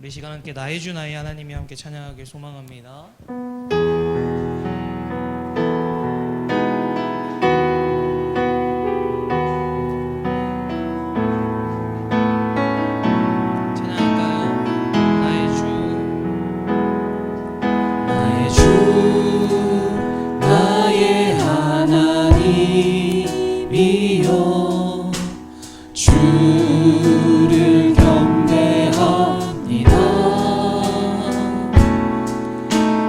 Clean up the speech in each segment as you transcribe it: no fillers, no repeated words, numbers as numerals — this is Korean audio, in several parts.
우리 시간 함께 나의 주 나의 하나님이 함께 찬양하길 소망합니다. 주를 경배합니다.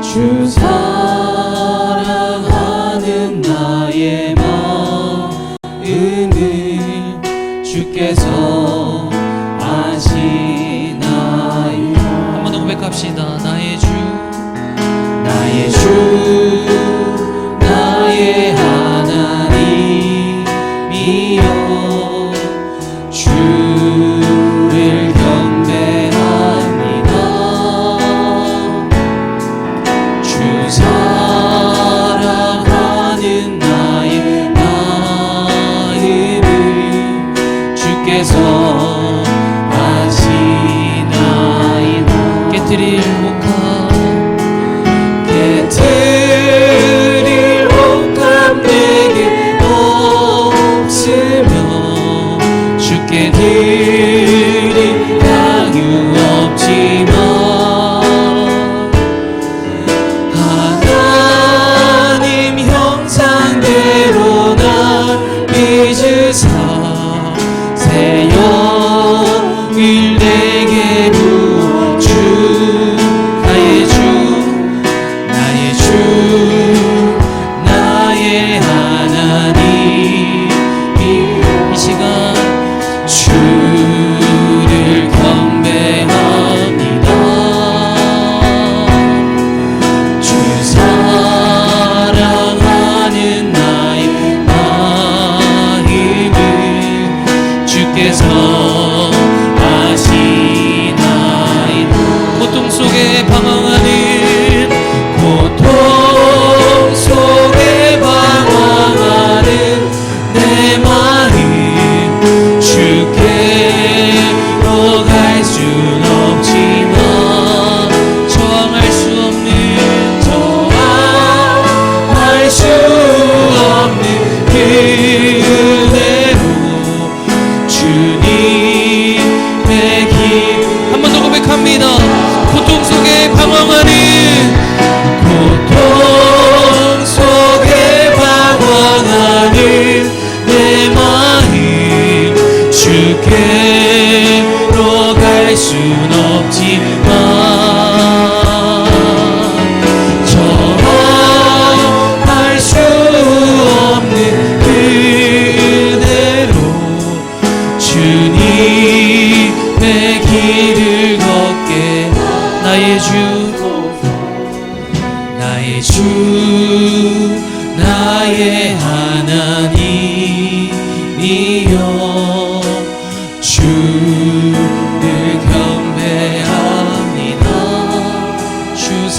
주 사랑하는 나의 마음을 주께서 아시나이다. 한 번 더 고백합시다. 나의 주 나의 하나님이여 주를 경배합니다. 주 사랑하는 나의 마음을 주께서 아시나이다. 깨트릴 옷감 내게 없으며 주께 드릴 양유 없지만 하나님 형상대로 날 빚으사 새 영을 내게 부어주 나의 하나님 이 시간 주를 경배합니다. 주 사랑하는 나의 마음을 주께서 아시나이다. 고통 속에 방황하는 내 마음 주께로 갈 순 없지만 저항할 수 없는 그대로 주님의 길. 한 번 더 고백합니다. 고통 속에 방황하는 내 마음 주께로 갈 순 없지만 저항할 수 없는 그대로 주님의 길을 걷게 나의 주 나의 하나님이여 주를 경배합니다. 주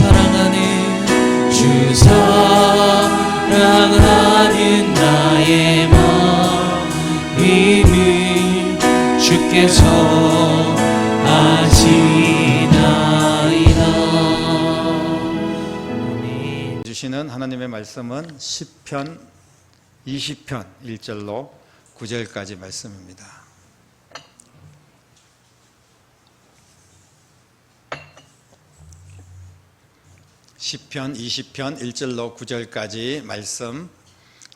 사랑하는 나의 마음을 주께서 아시나이다. 주시는 하나님의 말씀은 시편 20편 1절로 9절까지 말씀입니다. 시편 20편 1절로 9절까지 말씀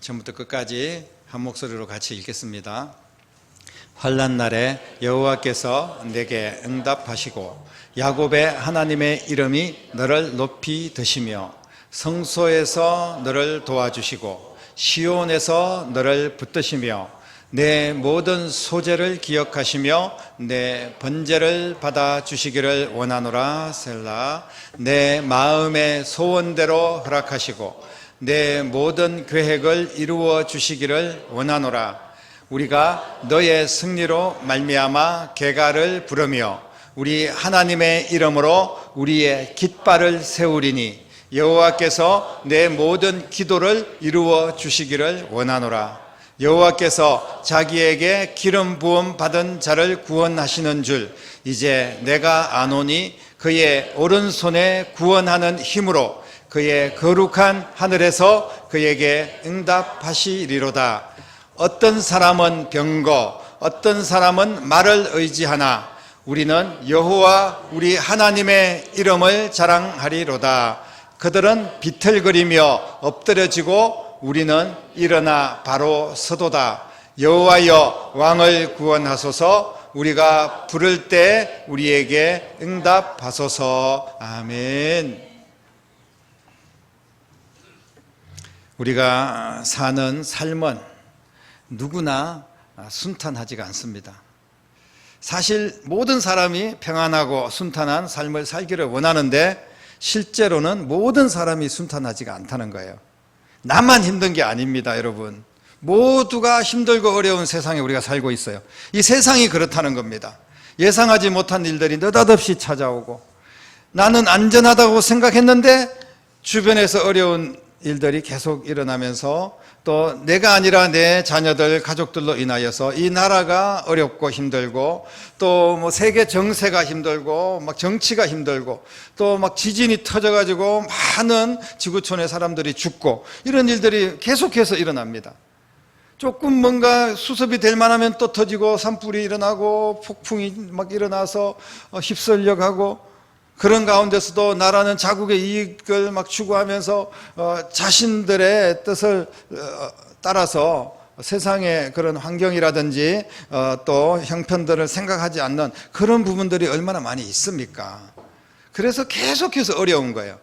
처음부터 끝까지 한 목소리로 같이 읽겠습니다. 환난 날에 여호와께서 내게 응답하시고 야곱의 하나님의 이름이 너를 높이 드시며 성소에서 너를 도와주시고 시온에서 너를 붙드시며 내 모든 소재를 기억하시며 내 번제를 받아주시기를 원하노라. 셀라. 내 마음의 소원대로 허락하시고 내 모든 계획을 이루어 주시기를 원하노라. 우리가 너의 승리로 말미암아 계가를 부르며 우리 하나님의 이름으로 우리의 깃발을 세우리니 여호와께서 내 모든 기도를 이루어 주시기를 원하노라. 여호와께서 자기에게 기름 부음 받은 자를 구원하시는 줄 이제 내가 아노니 그의 오른손에 구원하는 힘으로 그의 거룩한 하늘에서 그에게 응답하시리로다. 어떤 사람은 병거, 어떤 사람은 말을 의지하나 우리는 여호와 우리 하나님의 이름을 자랑하리로다. 그들은 비틀거리며 엎드려지고 우리는 일어나 바로 서도다. 여호와여 왕을 구원하소서. 우리가 부를 때 우리에게 응답하소서. 아멘. 우리가 사는 삶은 누구나 순탄하지가 않습니다. 사실 모든 사람이 평안하고 순탄한 삶을 살기를 원하는데 실제로는 모든 사람이 순탄하지가 않다는 거예요. 나만 힘든 게 아닙니다, 여러분. 모두가 힘들고 어려운 세상에 우리가 살고 있어요. 이 세상이 그렇다는 겁니다. 예상하지 못한 일들이 느닷없이 찾아오고 나는 안전하다고 생각했는데 주변에서 어려운 일들이 계속 일어나면서 또 내가 아니라 내 자녀들, 가족들로 인하여서 이 나라가 어렵고 힘들고 또 뭐 세계 정세가 힘들고 막 정치가 힘들고 또 막 지진이 터져가지고 많은 지구촌의 사람들이 죽고 이런 일들이 계속해서 일어납니다. 조금 뭔가 수습이 될 만하면 또 터지고 산불이 일어나고 폭풍이 막 일어나서 휩쓸려가고 그런 가운데서도 나라는 자국의 이익을 막 추구하면서 자신들의 뜻을 따라서 세상의 그런 환경이라든지 또 형편들을 생각하지 않는 그런 부분들이 얼마나 많이 있습니까? 그래서 계속해서 어려운 거예요.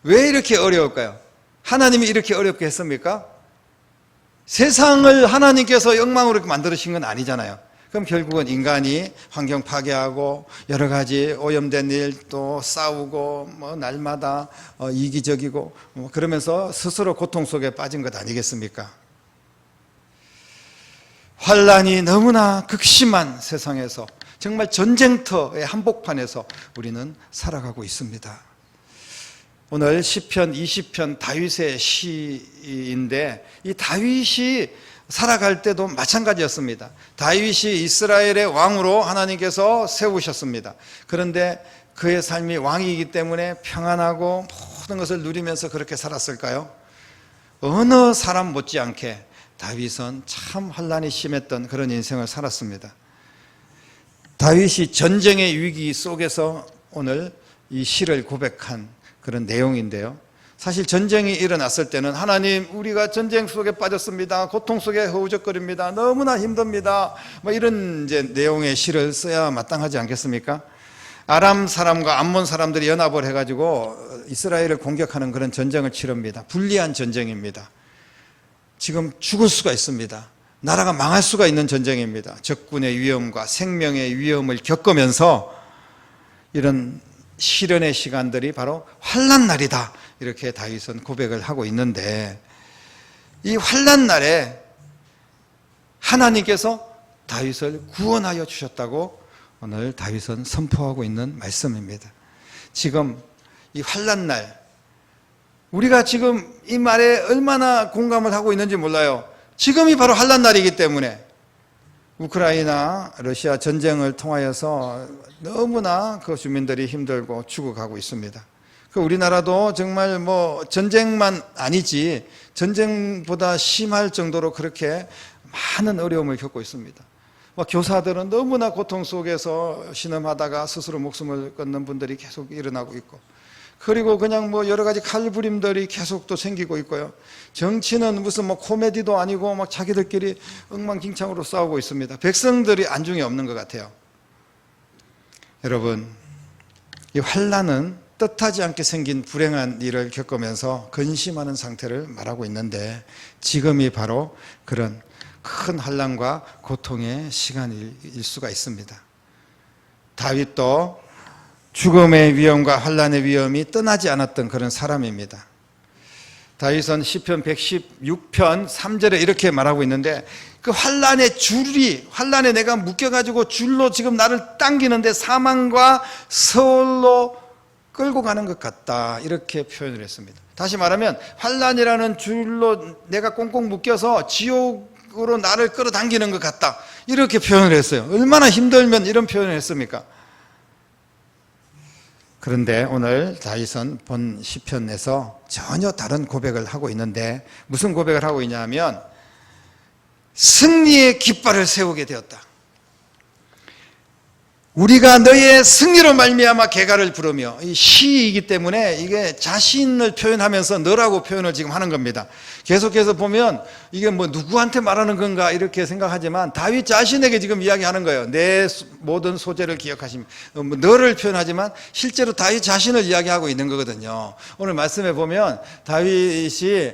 왜 이렇게 어려울까요? 하나님이 이렇게 어렵게 했습니까? 세상을 하나님께서 엉망으로 만들으신 건 아니잖아요. 그럼 결국은 인간이 환경 파괴하고 여러 가지 오염된 일 또 싸우고 뭐 날마다 이기적이고 그러면서 스스로 고통 속에 빠진 것 아니겠습니까? 환란이 너무나 극심한 세상에서 정말 전쟁터의 한복판에서 우리는 살아가고 있습니다. 오늘 시편 20편 다윗의 시인데 이 다윗이 살아갈 때도 마찬가지였습니다. 다윗이 이스라엘의 왕으로 하나님께서 세우셨습니다. 그런데 그의 삶이 왕이기 때문에 평안하고 모든 것을 누리면서 그렇게 살았을까요? 어느 사람 못지않게 다윗은 참 환란이 심했던 그런 인생을 살았습니다. 다윗이 전쟁의 위기 속에서 오늘 이 시를 고백한 그런 내용인데요. 사실 전쟁이 일어났을 때는 하나님 우리가 전쟁 속에 빠졌습니다. 고통 속에 허우적거립니다. 너무나 힘듭니다. 뭐 이런 이제 내용의 시를 써야 마땅하지 않겠습니까? 아람 사람과 암몬 사람들이 연합을 해가지고 이스라엘을 공격하는 그런 전쟁을 치릅니다. 불리한 전쟁입니다. 지금 죽을 수가 있습니다. 나라가 망할 수가 있는 전쟁입니다. 적군의 위험과 생명의 위험을 겪으면서 이런 시련의 시간들이 바로 환난 날이다. 이렇게 다윗은 고백을 하고 있는데 이 환난 날에 하나님께서 다윗을 구원하여 주셨다고 오늘 다윗은 선포하고 있는 말씀입니다. 지금 이 환난 날 우리가 지금 이 말에 얼마나 공감을 하고 있는지 몰라요. 지금이 바로 환난 날이기 때문에 우크라이나 러시아 전쟁을 통하여서 너무나 그 주민들이 힘들고 죽어가고 있습니다. 그 우리나라도 정말 뭐 전쟁만 아니지 전쟁보다 심할 정도로 그렇게 많은 어려움을 겪고 있습니다. 교사들은 너무나 고통 속에서 신음하다가 스스로 목숨을 끊는 분들이 계속 일어나고 있고 그리고 그냥 뭐 여러 가지 칼부림들이 계속 또 생기고 있고요. 정치는 무슨 뭐 코미디도 아니고 막 자기들끼리 엉망진창으로 싸우고 있습니다. 백성들이 안중에 없는 것 같아요. 여러분, 이 환난은 뜻하지 않게 생긴 불행한 일을 겪으면서 근심하는 상태를 말하고 있는데 지금이 바로 그런 큰 환난과 고통의 시간일 수가 있습니다. 다윗도 죽음의 위험과 환난의 위험이 떠나지 않았던 그런 사람입니다. 다윗은 시편 116편 3절에 이렇게 말하고 있는데 그 환난의 줄이 환난에 내가 묶여가지고 줄로 지금 나를 당기는데 사망과 서울로 끌고 가는 것 같다 이렇게 표현을 했습니다. 다시 말하면 환난이라는 줄로 내가 꽁꽁 묶여서 지옥 힘으로 나를 끌어당기는 것 같다, 이렇게 표현을 했어요. 얼마나 힘들면 이런 표현을 했습니까? 그런데 오늘 다윗은 본 시편에서 전혀 다른 고백을 하고 있는데, 무슨 고백을 하고 있냐면 승리의 깃발을 세우게 되었다. 우리가 너의 승리로 말미암아 개가를 부르며, 이 시이기 때문에 이게 자신을 표현하면서 너라고 표현을 지금 하는 겁니다. 계속해서 보면 이게 뭐 누구한테 말하는 건가 이렇게 생각하지만 다윗 자신에게 지금 이야기하는 거예요. 내 모든 소재를 기억하시며, 너를 표현하지만 실제로 다윗 자신을 이야기하고 있는 거거든요. 오늘 말씀에 보면 다윗이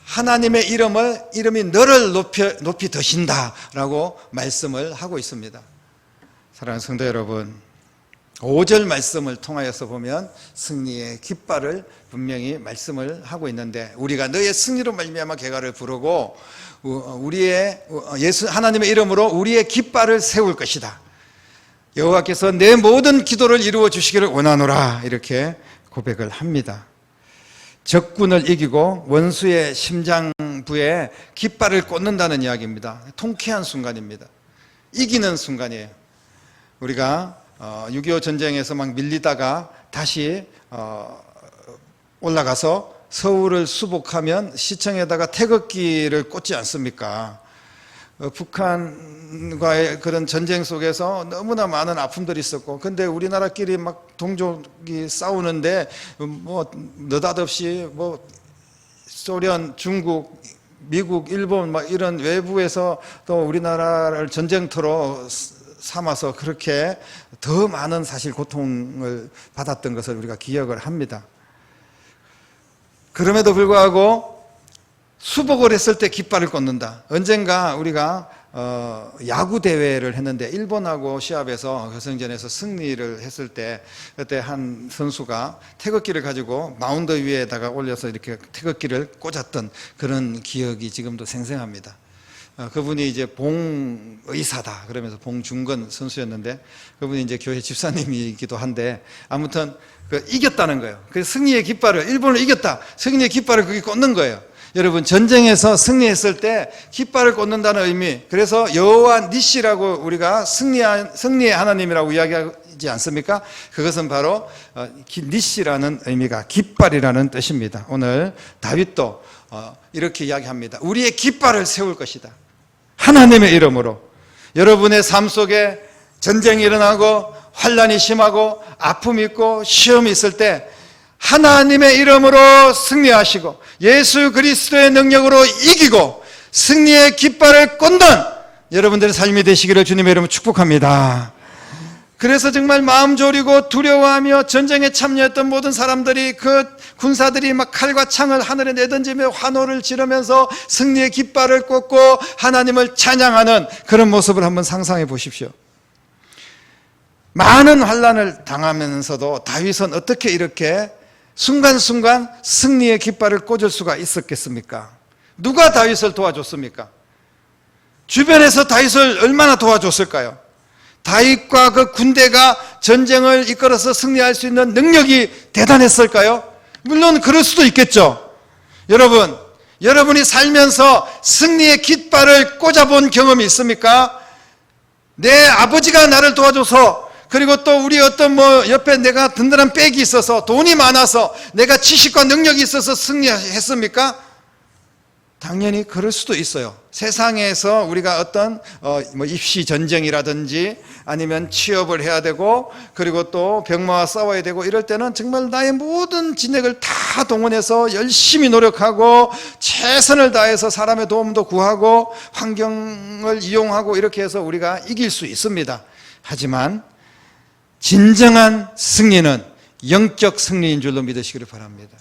하나님의 이름이 너를 높이 드신다라고 말씀을 하고 있습니다. 사랑하는 성도 여러분, 5절 말씀을 통하여서 보면 승리의 깃발을 분명히 말씀을 하고 있는데, 우리가 너의 승리로 말미암아 개가를 부르고 하나님의 이름으로 우리의 깃발을 세울 것이다. 여호와께서 내 모든 기도를 이루어 주시기를 원하노라, 이렇게 고백을 합니다. 적군을 이기고 원수의 심장부에 깃발을 꽂는다는 이야기입니다. 통쾌한 순간입니다. 이기는 순간이에요. 우리가 6.25 전쟁에서 막 밀리다가 다시 올라가서 서울을 수복하면 시청에다가 태극기를 꽂지 않습니까? 북한과의 그런 전쟁 속에서 너무나 많은 아픔들이 있었고, 근데 우리나라끼리 막 동족이 싸우는데 뭐 느닷없이 뭐 소련, 중국, 미국, 일본 막 이런 외부에서 또 우리나라를 전쟁터로 삼아서 그렇게 더 많은 사실 고통을 받았던 것을 우리가 기억을 합니다. 그럼에도 불구하고 수복을 했을 때 깃발을 꽂는다. 언젠가 우리가 야구 대회를 했는데 일본하고 시합에서 결승전에서 승리를 했을 때, 그때 한 선수가 태극기를 가지고 마운드 위에다가 올려서 이렇게 태극기를 꽂았던 그런 기억이 지금도 생생합니다. 그분이 이제 봉의사다 그러면서 봉중건 선수였는데, 그분이 이제 교회 집사님이기도 한데, 아무튼 이겼다는 거예요. 그래서 승리의 깃발을, 일본을 이겼다, 승리의 깃발을 거기 꽂는 거예요. 여러분, 전쟁에서 승리했을 때 깃발을 꽂는다는 의미, 그래서 여호와 니시라고 우리가 승리의 하나님이라고 이야기하지 않습니까? 그것은 바로 니시라는 의미가 깃발이라는 뜻입니다. 오늘 다윗도 이렇게 이야기합니다. 우리의 깃발을 세울 것이다. 하나님의 이름으로. 여러분의 삶 속에 전쟁이 일어나고 환난이 심하고 아픔이 있고 시험이 있을 때 하나님의 이름으로 승리하시고 예수 그리스도의 능력으로 이기고 승리의 깃발을 꽂는 여러분들의 삶이 되시기를 주님의 이름으로 축복합니다. 그래서 정말 마음 졸이고 두려워하며 전쟁에 참여했던 모든 사람들이, 그 군사들이 막 칼과 창을 하늘에 내던지며 환호를 지르면서 승리의 깃발을 꽂고 하나님을 찬양하는 그런 모습을 한번 상상해 보십시오. 많은 환난을 당하면서도 다윗은 어떻게 이렇게 순간순간 승리의 깃발을 꽂을 수가 있었겠습니까? 누가 다윗을 도와줬습니까? 주변에서 다윗을 얼마나 도와줬을까요? 다윗과 그 군대가 전쟁을 이끌어서 승리할 수 있는 능력이 대단했을까요? 물론 그럴 수도 있겠죠. 여러분, 여러분이 살면서 승리의 깃발을 꽂아본 경험이 있습니까? 내 아버지가 나를 도와줘서, 그리고 또 우리 어떤 옆에 내가 든든한 백이 있어서, 돈이 많아서, 내가 지식과 능력이 있어서 승리했습니까? 당연히 그럴 수도 있어요. 세상에서 우리가 어떤 입시 전쟁이라든지 아니면 취업을 해야 되고, 그리고 또 병마와 싸워야 되고, 이럴 때는 정말 나의 모든 진액을 다 동원해서 열심히 노력하고 최선을 다해서 사람의 도움도 구하고 환경을 이용하고 이렇게 해서 우리가 이길 수 있습니다. 하지만 진정한 승리는 영적 승리인 줄로 믿으시기를 바랍니다.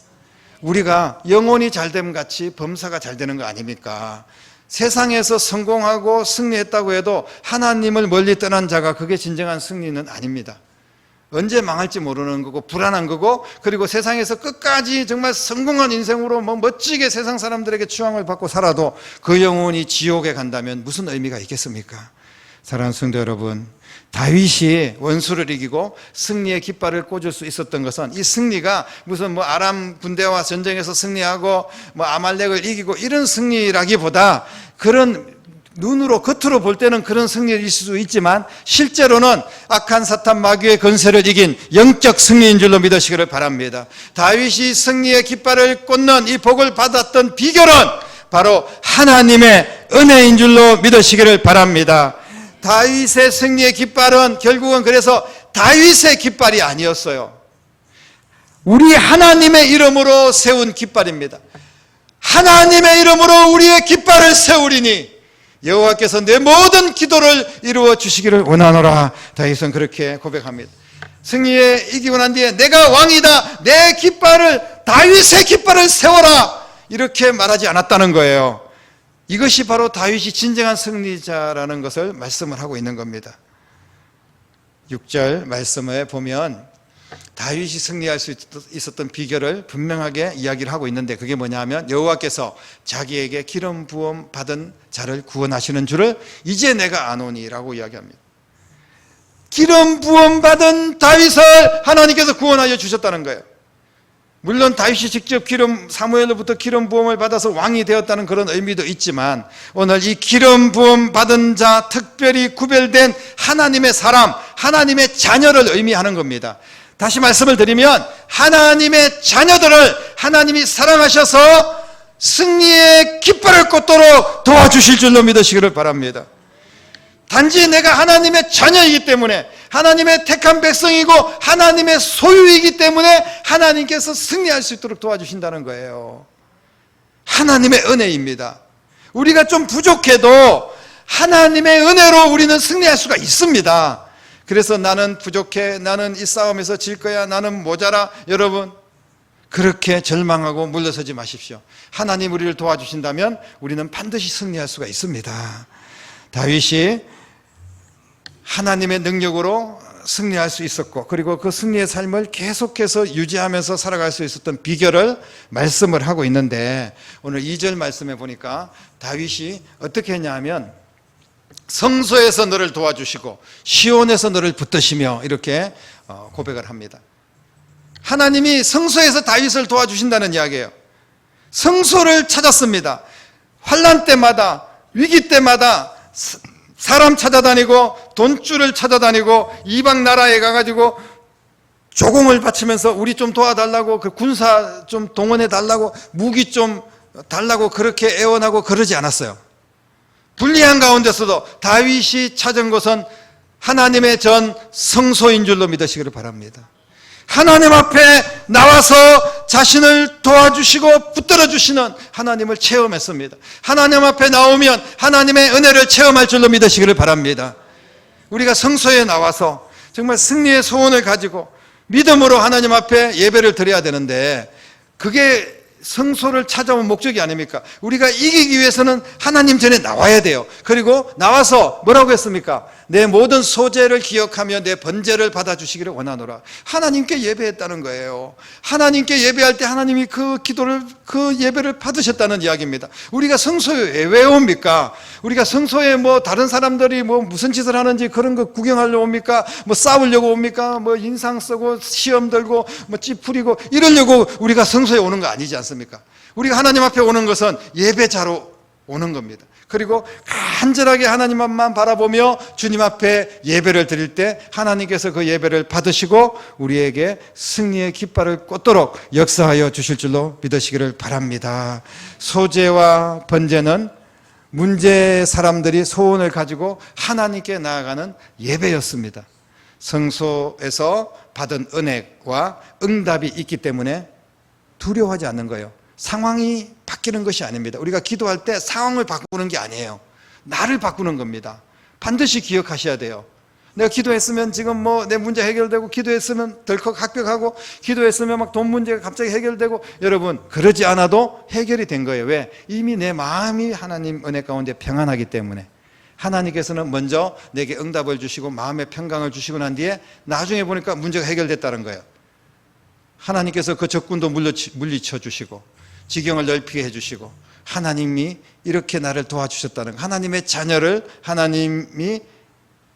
우리가 영혼이 잘됨 같이 범사가 잘 되는 거 아닙니까? 세상에서 성공하고 승리했다고 해도 하나님을 멀리 떠난 자가 그게 진정한 승리는 아닙니다. 언제 망할지 모르는 거고 불안한 거고, 그리고 세상에서 끝까지 정말 성공한 인생으로 멋지게 세상 사람들에게 추앙을 받고 살아도 그 영혼이 지옥에 간다면 무슨 의미가 있겠습니까? 사랑하는 성도 여러분, 다윗이 원수를 이기고 승리의 깃발을 꽂을 수 있었던 것은 이 승리가 무슨 뭐 아람 군대와 전쟁에서 승리하고 뭐 아말렉을 이기고 이런 승리라기보다 그런 눈으로 겉으로 볼 때는 그런 승리일 수도 있지만 실제로는 악한 사탄 마귀의 권세를 이긴 영적 승리인 줄로 믿으시기를 바랍니다. 다윗이 승리의 깃발을 꽂는 이 복을 받았던 비결은 바로 하나님의 은혜인 줄로 믿으시기를 바랍니다. 다윗의 승리의 깃발은 결국은 그래서 다윗의 깃발이 아니었어요. 우리 하나님의 이름으로 세운 깃발입니다. 하나님의 이름으로 우리의 깃발을 세우리니 여호와께서 내 모든 기도를 이루어 주시기를 원하노라. 다윗은 그렇게 고백합니다. 승리에 이기고 난 뒤에 내가 왕이다, 내 깃발을, 다윗의 깃발을 세워라, 이렇게 말하지 않았다는 거예요. 이것이 바로 다윗이 진정한 승리자라는 것을 말씀을 하고 있는 겁니다. 6절 말씀에 보면 다윗이 승리할 수 있었던 비결을 분명하게 이야기를 하고 있는데 그게 뭐냐면 여호와께서 자기에게 기름 부음 받은 자를 구원하시는 줄을 이제 내가 아노니라고 이야기합니다. 기름 부음 받은 다윗을 하나님께서 구원하여 주셨다는 거예요. 물론 다윗이 직접 사무엘로부터 기름 부음을 받아서 왕이 되었다는 그런 의미도 있지만 오늘 이 기름 부음 받은 자, 특별히 구별된 하나님의 사람, 하나님의 자녀를 의미하는 겁니다. 다시 말씀을 드리면 하나님의 자녀들을 하나님이 사랑하셔서 승리의 깃발을 꽂도록 도와주실 줄로 믿으시기를 바랍니다. 단지 내가 하나님의 자녀이기 때문에, 하나님의 택한 백성이고 하나님의 소유이기 때문에 하나님께서 승리할 수 있도록 도와주신다는 거예요. 하나님의 은혜입니다. 우리가 좀 부족해도 하나님의 은혜로 우리는 승리할 수가 있습니다. 그래서 나는 부족해, 나는 이 싸움에서 질 거야, 나는 모자라, 여러분 그렇게 절망하고 물러서지 마십시오. 하나님 우리를 도와주신다면 우리는 반드시 승리할 수가 있습니다. 다윗이 하나님의 능력으로 승리할 수 있었고, 그리고 그 승리의 삶을 계속해서 유지하면서 살아갈 수 있었던 비결을 말씀을 하고 있는데, 오늘 2절 말씀에 보니까 다윗이 어떻게 했냐면 성소에서 너를 도와주시고 시온에서 너를 붙드시며 이렇게 고백을 합니다. 하나님이 성소에서 다윗을 도와주신다는 이야기예요. 성소를 찾았습니다. 환난 때마다, 위기 때마다 사람 찾아다니고 돈줄을 찾아다니고 이방 나라에 가가지고 조공을 바치면서 우리 좀 도와달라고, 그 군사 좀 동원해 달라고, 무기 좀 달라고 그렇게 애원하고 그러지 않았어요. 불리한 가운데서도 다윗이 찾은 곳은 하나님의 전 성소인 줄로 믿으시기를 바랍니다. 하나님 앞에 나와서 자신을 도와주시고 붙들어 주시는 하나님을 체험했습니다. 하나님 앞에 나오면 하나님의 은혜를 체험할 줄로 믿으시기를 바랍니다. 우리가 성소에 나와서 정말 승리의 소원을 가지고 믿음으로 하나님 앞에 예배를 드려야 되는데, 그게 성소를 찾아온 목적이 아닙니까? 우리가 이기기 위해서는 하나님 전에 나와야 돼요. 그리고 나와서 뭐라고 했습니까? 내 모든 소재를 기억하며 내 번제를 받아주시기를 원하노라. 하나님께 예배했다는 거예요. 하나님께 예배할 때 하나님이 그 예배를 받으셨다는 이야기입니다. 우리가 성소에 왜 옵니까? 우리가 성소에 뭐 다른 사람들이 뭐 무슨 짓을 하는지 그런 거 구경하려고 옵니까? 뭐 싸우려고 옵니까? 뭐 인상 쓰고 시험 들고 뭐 찌푸리고 이러려고 우리가 성소에 오는 거 아니지 않습니까? 우리가 하나님 앞에 오는 것은 예배자로 오는 겁니다. 그리고 간절하게 하나님만 바라보며 주님 앞에 예배를 드릴 때 하나님께서 그 예배를 받으시고 우리에게 승리의 깃발을 꽂도록 역사하여 주실 줄로 믿으시기를 바랍니다. 소제와 번제는 문제의 사람들이 소원을 가지고 하나님께 나아가는 예배였습니다. 성소에서 받은 은혜와 응답이 있기 때문에 두려워하지 않는 거예요. 상황이 바뀌는 것이 아닙니다. 우리가 기도할 때 상황을 바꾸는 게 아니에요. 나를 바꾸는 겁니다. 반드시 기억하셔야 돼요. 내가 기도했으면 지금 뭐 내 문제 해결되고, 기도했으면 덜컥 합격하고, 기도했으면 막 돈 문제가 갑자기 해결되고, 여러분 그러지 않아도 해결이 된 거예요. 왜? 이미 내 마음이 하나님 은혜 가운데 평안하기 때문에. 하나님께서는 먼저 내게 응답을 주시고 마음의 평강을 주시고 난 뒤에 나중에 보니까 문제가 해결됐다는 거예요. 하나님께서 그 적군도 물리쳐 주시고 지경을 넓히게 해주시고, 하나님이 이렇게 나를 도와주셨다는, 하나님의 자녀를 하나님이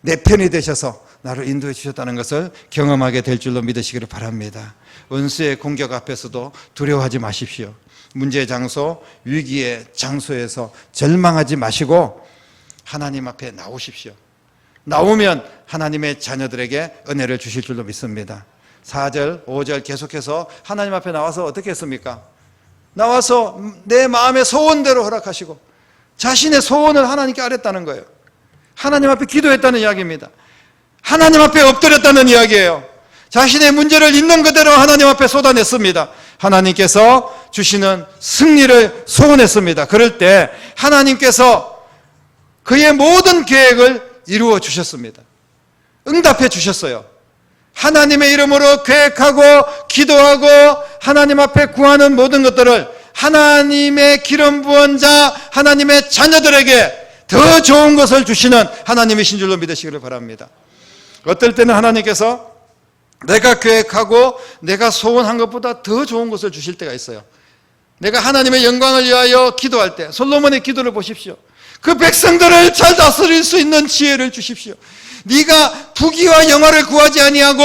내 편이 되셔서 나를 인도해 주셨다는 것을 경험하게 될 줄로 믿으시기를 바랍니다. 원수의 공격 앞에서도 두려워하지 마십시오. 문제의 장소, 위기의 장소에서 절망하지 마시고 하나님 앞에 나오십시오. 나오면 하나님의 자녀들에게 은혜를 주실 줄로 믿습니다. 4절, 5절 계속해서 하나님 앞에 나와서 어떻게 했습니까? 나와서 내 마음의 소원대로 허락하시고 자신의 소원을 하나님께 아뢰었다는 거예요. 하나님 앞에 기도했다는 이야기입니다. 하나님 앞에 엎드렸다는 이야기예요. 자신의 문제를 있는 그대로 하나님 앞에 쏟아냈습니다. 하나님께서 주시는 승리를 소원했습니다. 그럴 때 하나님께서 그의 모든 계획을 이루어 주셨습니다. 응답해 주셨어요. 하나님의 이름으로 계획하고 기도하고 하나님 앞에 구하는 모든 것들을 하나님의 기름 부은 자, 하나님의 자녀들에게 더 좋은 것을 주시는 하나님이신 줄로 믿으시기를 바랍니다. 어떨 때는 하나님께서 내가 계획하고 내가 소원한 것보다 더 좋은 것을 주실 때가 있어요. 내가 하나님의 영광을 위하여 기도할 때 솔로몬의 기도를 보십시오. 그 백성들을 잘 다스릴 수 있는 지혜를 주십시오. 네가 부귀와 영화를 구하지 아니하고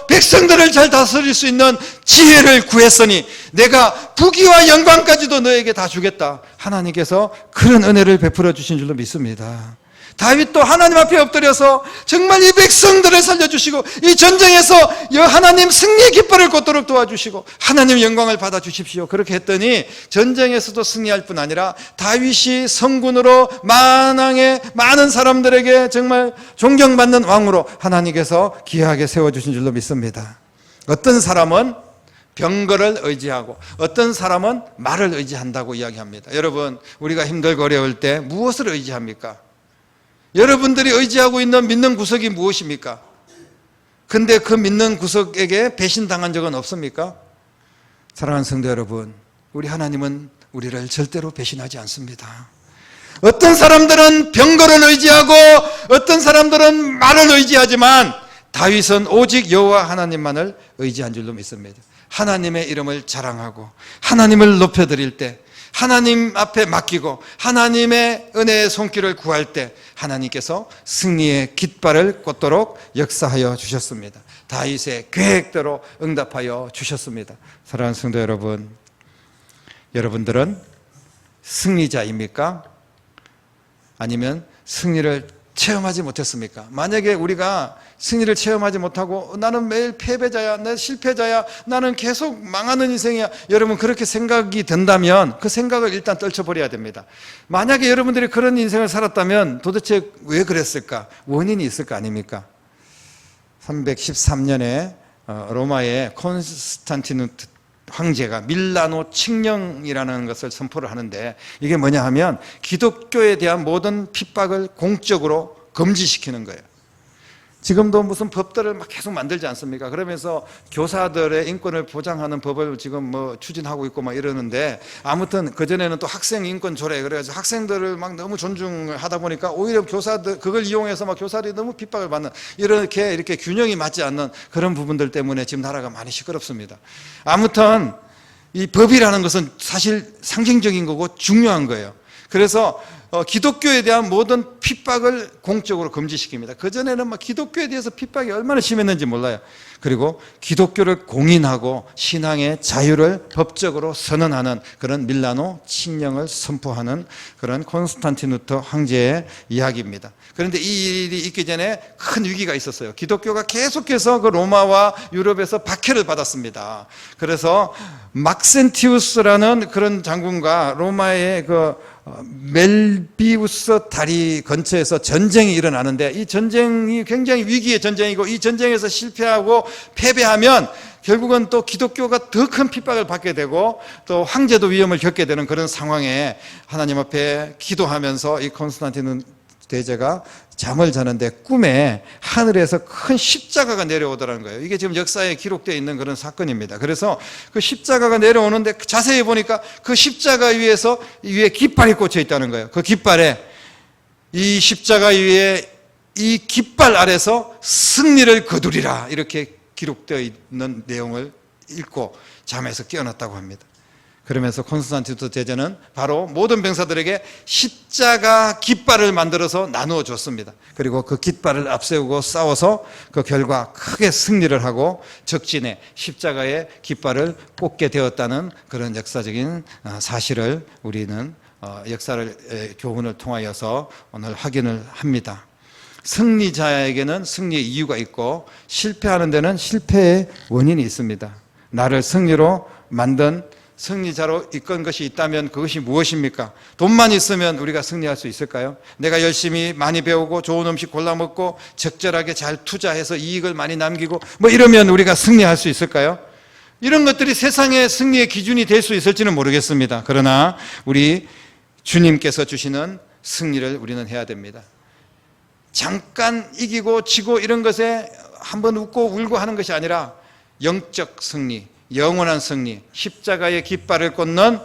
백성들을 잘 다스릴 수 있는 지혜를 구했으니 내가 부귀와 영광까지도 너에게 다 주겠다. 하나님께서 그런 은혜를 베풀어 주신 줄로 믿습니다. 다윗도 하나님 앞에 엎드려서 정말 이 백성들을 살려주시고 이 전쟁에서 하나님 승리의 깃발을 꽂도록 도와주시고 하나님 영광을 받아주십시오. 그렇게 했더니 전쟁에서도 승리할 뿐 아니라 다윗이 성군으로 만왕의 많은 사람들에게 정말 존경받는 왕으로 하나님께서 귀하게 세워주신 줄로 믿습니다. 어떤 사람은 병거를 의지하고 어떤 사람은 말을 의지한다고 이야기합니다. 여러분, 우리가 힘들고 어려울 때 무엇을 의지합니까? 여러분들이 의지하고 있는 믿는 구석이 무엇입니까? 근데 그 믿는 구석에게 배신당한 적은 없습니까? 사랑하는 성도 여러분, 우리 하나님은 우리를 절대로 배신하지 않습니다. 어떤 사람들은 병거를 의지하고 어떤 사람들은 말을 의지하지만 다윗은 오직 여호와 하나님만을 의지한 줄로 믿습니다. 하나님의 이름을 자랑하고 하나님을 높여드릴 때 하나님 앞에 맡기고 하나님의 은혜의 손길을 구할 때 하나님께서 승리의 깃발을 꽂도록 역사하여 주셨습니다. 다윗의 계획대로 응답하여 주셨습니다. 사랑하는 성도 여러분, 여러분들은 승리자입니까? 아니면 승리를 체험하지 못했습니까? 만약에 우리가 승리를 체험하지 못하고 나는 매일 패배자야, 내 실패자야, 나는 계속 망하는 인생이야, 여러분 그렇게 생각이 든다면 그 생각을 일단 떨쳐버려야 됩니다. 만약에 여러분들이 그런 인생을 살았다면 도대체 왜 그랬을까? 원인이 있을 거 아닙니까? 313년에 로마의 콘스탄티누스 황제가 밀라노 칙령이라는 것을 선포를 하는데 이게 뭐냐 하면 기독교에 대한 모든 핍박을 공적으로 금지시키는 거예요. 지금도 무슨 법들을 막 계속 만들지 않습니까? 그러면서 교사들의 인권을 보장하는 법을 지금 뭐 추진하고 있고 막 이러는데 아무튼 그전에는 또 학생 인권 조례 그래가지고 학생들을 막 너무 존중하다 보니까 오히려 교사들 그걸 이용해서 막 교사들이 너무 핍박을 받는 이렇게 균형이 맞지 않는 그런 부분들 때문에 지금 나라가 많이 시끄럽습니다. 아무튼 이 법이라는 것은 사실 상징적인 거고 중요한 거예요. 그래서 기독교에 대한 모든 핍박을 공적으로 금지시킵니다. 그전에는 막 기독교에 대해서 핍박이 얼마나 심했는지 몰라요. 그리고 기독교를 공인하고 신앙의 자유를 법적으로 선언하는 그런 밀라노 칙령을 선포하는 그런 콘스탄티누스 황제의 이야기입니다. 그런데 이 일이 있기 전에 큰 위기가 있었어요. 기독교가 계속해서 그 로마와 유럽에서 박해를 받았습니다. 그래서 막센티우스라는 그런 장군과 로마의 그 멜비우스 다리 근처에서 전쟁이 일어나는데 이 전쟁이 굉장히 위기의 전쟁이고 이 전쟁에서 실패하고 패배하면 결국은 또 기독교가 더 큰 핍박을 받게 되고 또 황제도 위험을 겪게 되는 그런 상황에 하나님 앞에 기도하면서 이 콘스탄티누스 대제가 잠을 자는데 꿈에 하늘에서 큰 십자가가 내려오더라는 거예요. 이게 지금 역사에 기록되어 있는 그런 사건입니다. 그래서 그 십자가가 내려오는데 자세히 보니까 그 십자가 위에 깃발이 꽂혀 있다는 거예요. 그 깃발에 이 십자가 위에 이 깃발 아래서 승리를 거두리라 이렇게 기록되어 있는 내용을 읽고 잠에서 깨어났다고 합니다. 그러면서 콘스탄티누스 제자는 바로 모든 병사들에게 십자가 깃발을 만들어서 나누어 줬습니다. 그리고 그 깃발을 앞세우고 싸워서 그 결과 크게 승리를 하고 적진에 십자가의 깃발을 꽂게 되었다는 그런 역사적인 사실을 우리는 역사를 교훈을 통하여서 오늘 확인을 합니다. 승리자에게는 승리의 이유가 있고 실패하는 데는 실패의 원인이 있습니다. 나를 승리로 만든 승리자로 이끈 것이 있다면 그것이 무엇입니까? 돈만 있으면 우리가 승리할 수 있을까요? 내가 열심히 많이 배우고 좋은 음식 골라 먹고 적절하게 잘 투자해서 이익을 많이 남기고 뭐 이러면 우리가 승리할 수 있을까요? 이런 것들이 세상의 승리의 기준이 될 수 있을지는 모르겠습니다. 그러나 우리 주님께서 주시는 승리를 우리는 해야 됩니다. 잠깐 이기고 지고 이런 것에 한번 웃고 울고 하는 것이 아니라 영적 승리, 영원한 승리, 십자가의 깃발을 꽂는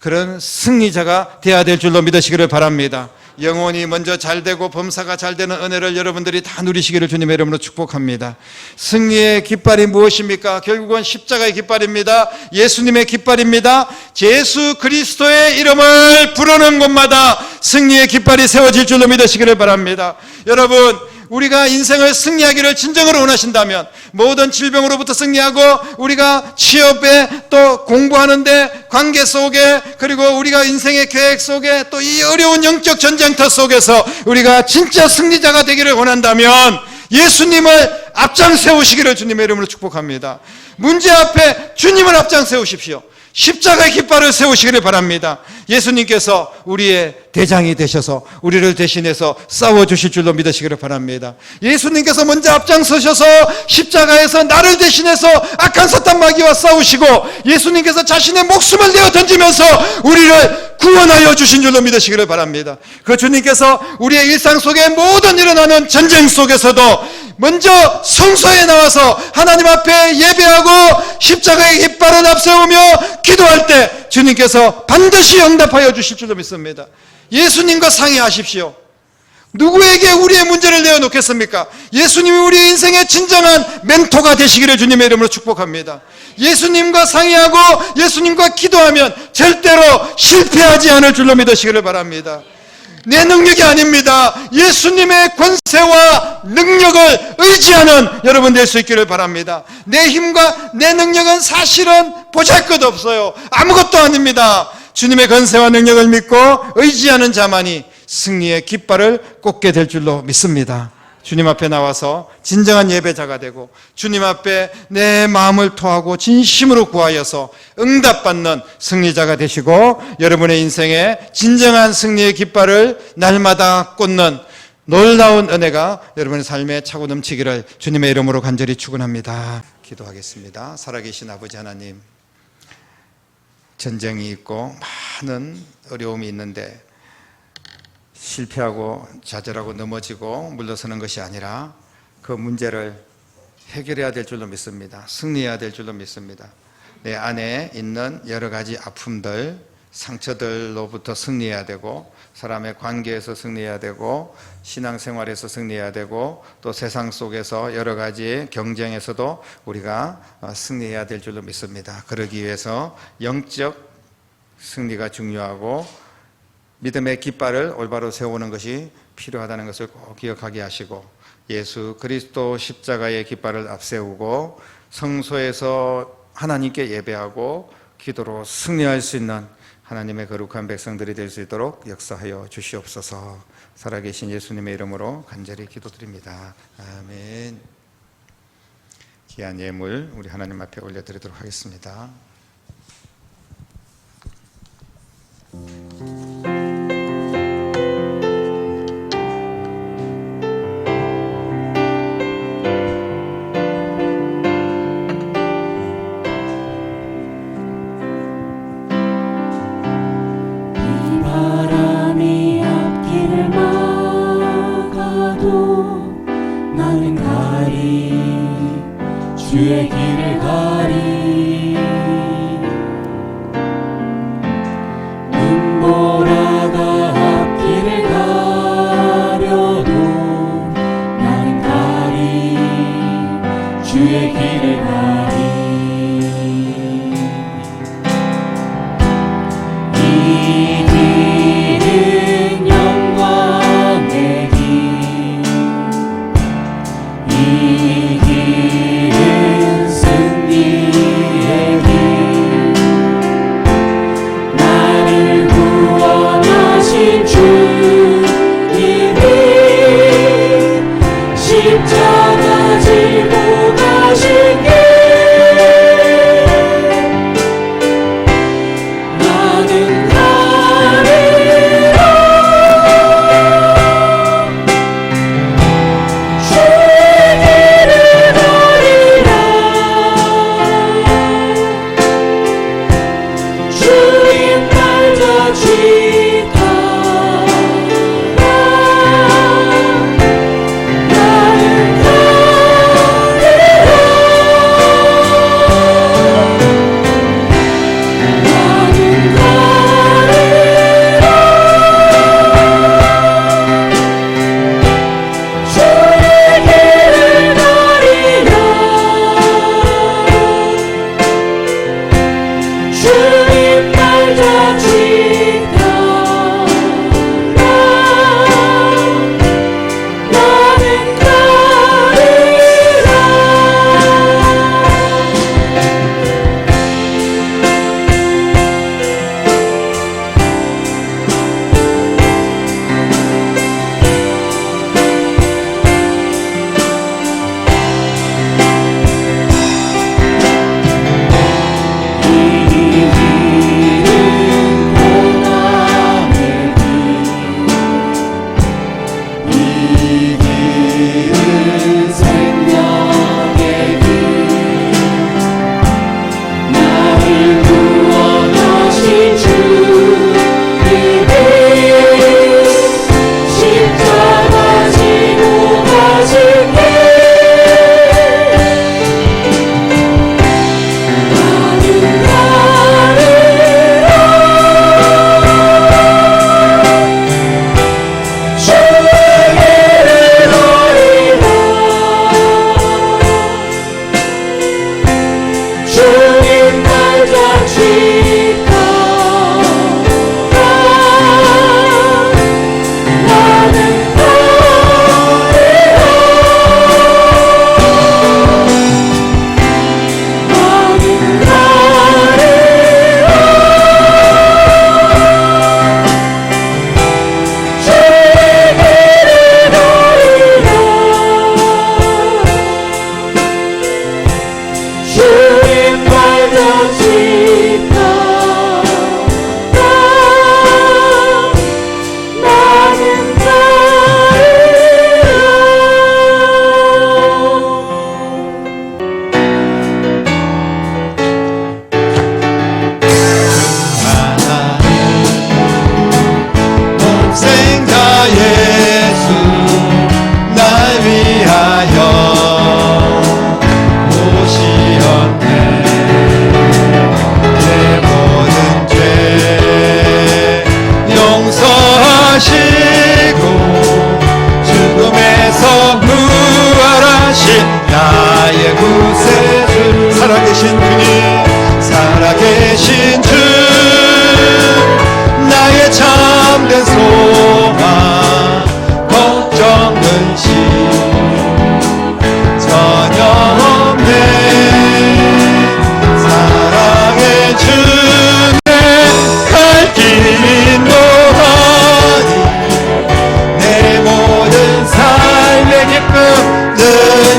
그런 승리자가 되어야 될 줄로 믿으시기를 바랍니다. 영혼이 먼저 잘되고 범사가 잘되는 은혜를 여러분들이 다 누리시기를 주님의 이름으로 축복합니다. 승리의 깃발이 무엇입니까? 결국은 십자가의 깃발입니다. 예수님의 깃발입니다. 예수 그리스도의 이름을 부르는 곳마다 승리의 깃발이 세워질 줄로 믿으시기를 바랍니다. 여러분, 우리가 인생을 승리하기를 진정으로 원하신다면 모든 질병으로부터 승리하고 우리가 취업에 또 공부하는데 관계 속에 그리고 우리가 인생의 계획 속에 또 이 어려운 영적 전쟁터 속에서 우리가 진짜 승리자가 되기를 원한다면 예수님을 앞장 세우시기를 주님의 이름으로 축복합니다. 문제 앞에 주님을 앞장 세우십시오. 십자가의 깃발을 세우시기를 바랍니다. 예수님께서 우리의 대장이 되셔서 우리를 대신해서 싸워주실 줄로 믿으시기를 바랍니다. 예수님께서 먼저 앞장서셔서 십자가에서 나를 대신해서 악한 사탄 마귀와 싸우시고 예수님께서 자신의 목숨을 내어 던지면서 우리를 구원하여 주신 줄로 믿으시기를 바랍니다. 그 주님께서 우리의 일상 속에 모든 일어나는 전쟁 속에서도 먼저 성소에 나와서 하나님 앞에 예배하고 십자가의 깃발을 앞세우며 기도할 때 주님께서 반드시 응답하여 주실 줄로 믿습니다. 예수님과 상의하십시오. 누구에게 우리의 문제를 내어놓겠습니까? 예수님이 우리 인생의 진정한 멘토가 되시기를 주님의 이름으로 축복합니다. 예수님과 상의하고 예수님과 기도하면 절대로 실패하지 않을 줄로 믿으시기를 바랍니다. 내 능력이 아닙니다. 예수님의 권세와 능력을 의지하는 여러분 될 수 있기를 바랍니다. 내 힘과 내 능력은 사실은 보잘것없어요. 아무것도 아닙니다. 주님의 권세와 능력을 믿고 의지하는 자만이 승리의 깃발을 꽂게 될 줄로 믿습니다. 주님 앞에 나와서 진정한 예배자가 되고 주님 앞에 내 마음을 토하고 진심으로 구하여서 응답받는 승리자가 되시고 여러분의 인생에 진정한 승리의 깃발을 날마다 꽂는 놀라운 은혜가 여러분의 삶에 차고 넘치기를 주님의 이름으로 간절히 축원합니다. 기도하겠습니다. 살아계신 아버지 하나님, 전쟁이 있고 많은 어려움이 있는데 실패하고 좌절하고 넘어지고 물러서는 것이 아니라 그 문제를 해결해야 될 줄로 믿습니다. 승리해야 될 줄로 믿습니다. 내 안에 있는 여러 가지 아픔들, 상처들로부터 승리해야 되고 사람의 관계에서 승리해야 되고 신앙생활에서 승리해야 되고 또 세상 속에서 여러 가지 경쟁에서도 우리가 승리해야 될 줄로 믿습니다. 그러기 위해서 영적 승리가 중요하고 믿음의 깃발을 올바로 세우는 것이 필요하다는 것을 꼭 기억하게 하시고 예수 그리스도 십자가의 깃발을 앞세우고 성소에서 하나님께 예배하고 기도로 승리할 수 있는 하나님의 거룩한 백성들이 될 수 있도록 역사하여 주시옵소서. 살아계신 예수님의 이름으로 간절히 기도드립니다. 아멘. 귀한 예물 우리 하나님 앞에 올려드리도록 하겠습니다. 주의 길을 가리 눈보라가 앞길을 가려도 나는 가리 주의 길을 가리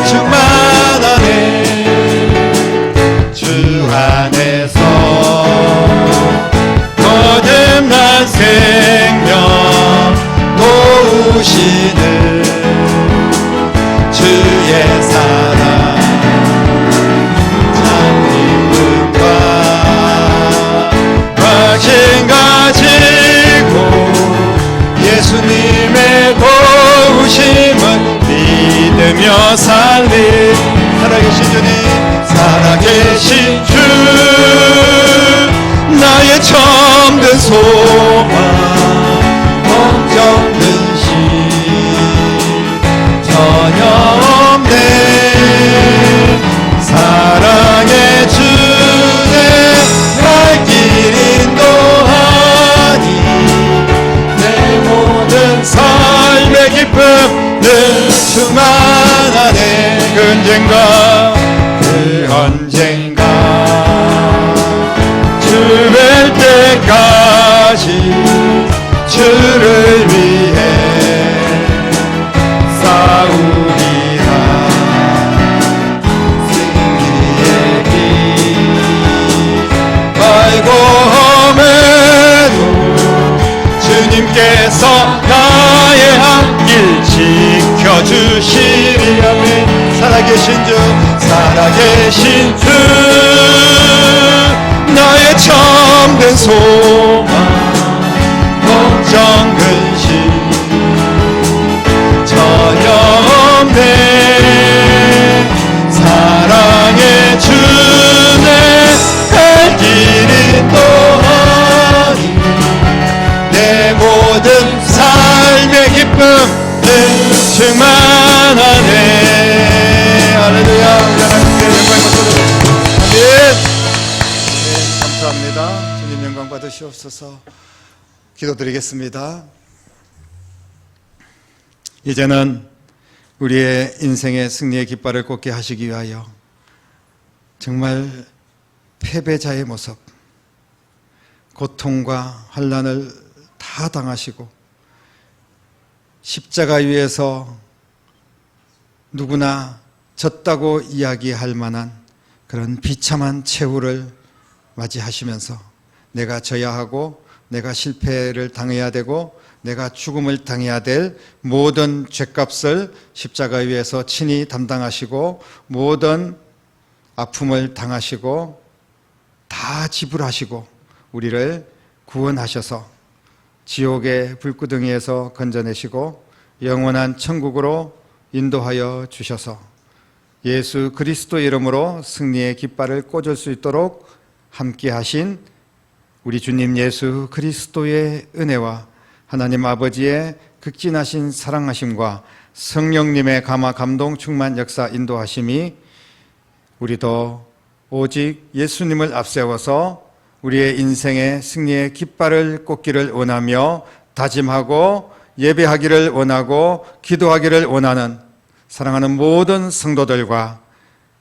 충만하네. 주 안에서 거듭난 생명 도우시는 주의 사랑 참기쁨과 확신 가지고 예수님의 도우심을 믿으며 살리. 살아계신 주님, 살아계신 주 나의 참된 소망 걱정 근심 전혀 없네. 사랑의 주내 갈 길 인도하니 내 모든 삶의 기쁨 늘 충만하네. 그 언젠가 주뵐 때까지 주를 위해 싸우리라. 승리의 길 알고 험해도 주님께서 나의 앞길 지켜주시리. 아멘. 살아계신 주, 살아계신 주 나의 참된 소망 걱정 근심 전혀 없네. 사랑의 주내 갈 길 인도하니 내 모든 삶의 기쁨 늘 충만하네. 할렐루야. 하나님께 영광 받으시옵소서. 아멘. 네, 감사합니다. 주님 영광 받으시옵소서. 기도드리겠습니다. 이제는 우리의 인생의 승리의 깃발을 꽂게 하시기 위하여 정말 패배자의 모습, 고통과 환난을 다 당하시고 십자가 위에서 누구나 졌다고 이야기할 만한 그런 비참한 최후를 맞이하시면서 내가 져야 하고 내가 실패를 당해야 되고 내가 죽음을 당해야 될 모든 죗값을 십자가 위에서 친히 담당하시고 모든 아픔을 당하시고 다 지불하시고 우리를 구원하셔서 지옥의 불구덩이에서 건져내시고 영원한 천국으로 인도하여 주셔서 예수 그리스도 이름으로 승리의 깃발을 꽂을 수 있도록 함께 하신 우리 주님 예수 그리스도의 은혜와 하나님 아버지의 극진하신 사랑하심과 성령님의 감화 감동 충만 역사 인도하심이 우리도 오직 예수님을 앞세워서 우리의 인생의 승리의 깃발을 꽂기를 원하며 다짐하고 예배하기를 원하고 기도하기를 원하는 사랑하는 모든 성도들과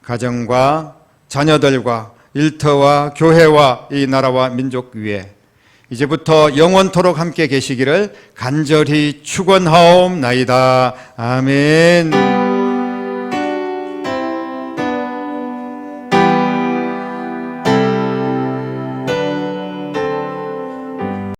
가정과 자녀들과 일터와 교회와 이 나라와 민족 위에 이제부터 영원토록 함께 계시기를 간절히 축원하옵나이다. 아멘.